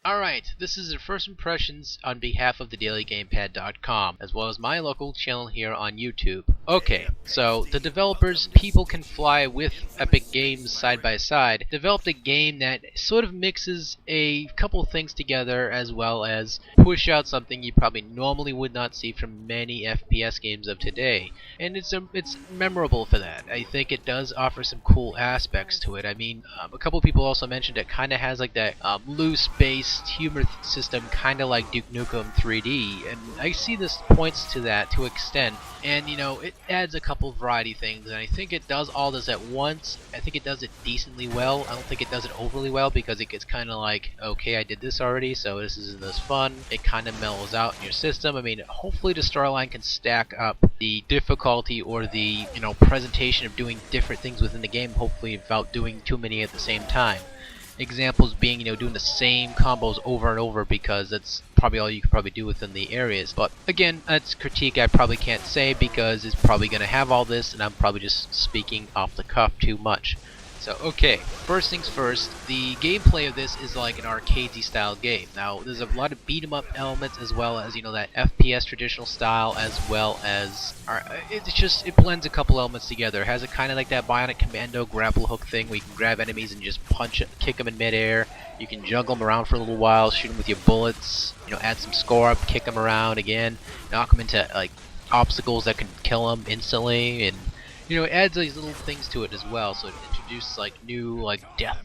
Alright, this is the first impressions on behalf of the dailygamepad.com, as well as my local channel here on YouTube. Okay, so the developers, People Can Fly with Epic Games side by side, developed a game that sort of mixes a couple things together as well as push out something you probably normally would not see from many FPS games of today. And it's memorable for that. I think it does offer some cool aspects to it. I mean, a couple people also mentioned it kind of has like that loose base humor system, kind of like Duke Nukem 3D, and I see this points to that to extent. And you know, it adds a couple variety things, and I think it does all this at once. I think it does it decently well. I don't think it does it overly well because it gets kind of like, okay, I did this already, so this isn't as fun. It kind of mellows out in your system. I mean, hopefully the storyline can stack up the difficulty or the presentation of doing different things within the game, hopefully without doing too many at the same time. Examples being, doing the same combos over and over, because that's probably all you could probably do within the areas. But again, that's critique I probably can't say because it's probably going to have all this and I'm probably just speaking off the cuff too much. So okay, first things first, the gameplay of this is like an arcadey style game. Now there's a lot of beat 'em up elements as well as that FPS traditional style, as well as it blends a couple elements together. It has a kind of like that Bionic Commando grapple hook thing where you can grab enemies and just kick them in midair. You can juggle them around for a little while, shoot them with your bullets, add some score up, kick them around again, knock them into like obstacles that can kill them instantly, and it adds these little things to it as well. So it introduces like new like death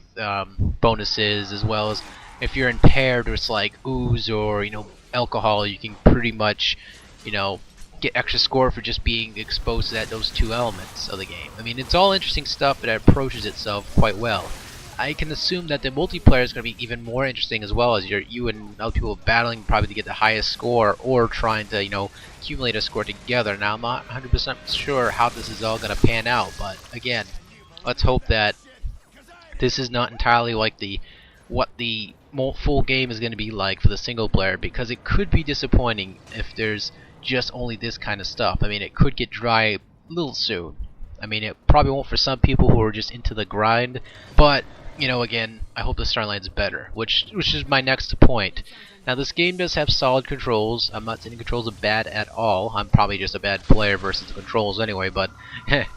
bonuses, as well as if you're impaired with like ooze or alcohol, you can pretty much get extra score for just being exposed to those two elements of the game. I mean, it's all interesting stuff that approaches itself quite well. I can assume that the multiplayer is going to be even more interesting, as well as you and other people battling probably to get the highest score, or trying to accumulate a score together. Now I'm not 100% sure how this is all going to pan out, but again, let's hope that this is not entirely like what the full game is going to be like for the single player, because it could be disappointing if there's just only this kind of stuff. I mean, it could get dry a little soon. I mean, it probably won't for some people who are just into the grind, but again, I hope the storyline's better, which is my next point. Now, this game does have solid controls. I'm not saying the controls are bad at all. I'm probably just a bad player versus the controls anyway, but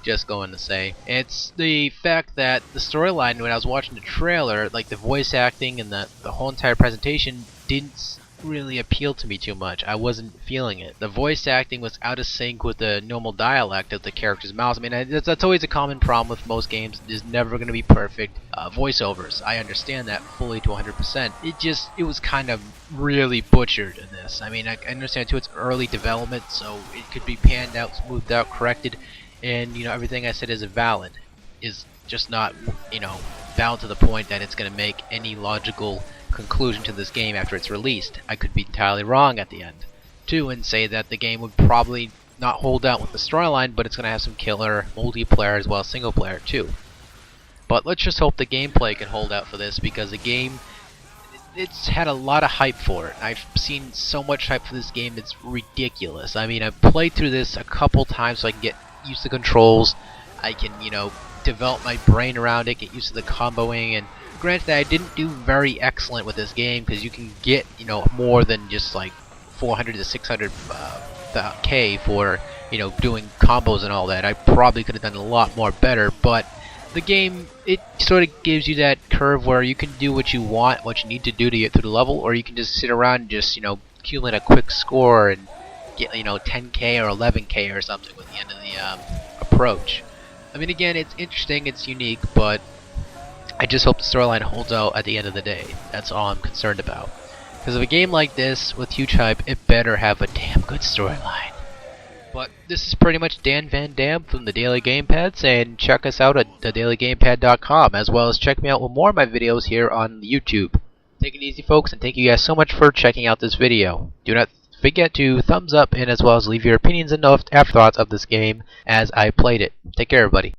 just going to say. It's the fact that the storyline, when I was watching the trailer, like the voice acting and the whole entire presentation didn't really appeal to me too much. I wasn't feeling it. The voice acting was out of sync with the normal dialect of the character's mouths. I mean, that's always a common problem with most games. There's never going to be perfect voiceovers. I understand that fully to 100%. It was kind of really butchered in this. I mean, I understand too, it's early development, so it could be panned out, smoothed out, corrected, and everything I said is valid. Is just not valid to the point that it's going to make any logical conclusion to this game after it's released. I could be entirely wrong at the end too, and say that the game would probably not hold out with the storyline, but it's going to have some killer multiplayer as well as single player too. But let's just hope the gameplay can hold out for this, because the game, it's had a lot of hype for it. I've seen so much hype for this game, it's ridiculous. I mean, I've played through this a couple times so I can get used to the controls. I can develop my brain around it, get used to the comboing, and granted, I didn't do very excellent with this game, because you can get more than just like 400 to 600 K for doing combos and all that. I probably could have done a lot more better, but the game, it sort of gives you that curve where you can do what you want, what you need to do to get through the level, or you can just sit around and just accumulate a quick score and get 10K or 11K or something with the end of the approach. I mean, again, it's interesting, it's unique, but I just hope the storyline holds out at the end of the day. That's all I'm concerned about. Because of a game like this, with huge hype, it better have a damn good storyline. But this is pretty much Dan Van Dam from the Daily Gamepad saying check us out at thedailygamepad.com, as well as check me out with more of my videos here on YouTube. Take it easy, folks, and thank you guys so much for checking out this video. Do not forget to thumbs up and as well as leave your opinions and afterthoughts of this game as I played it. Take care, everybody.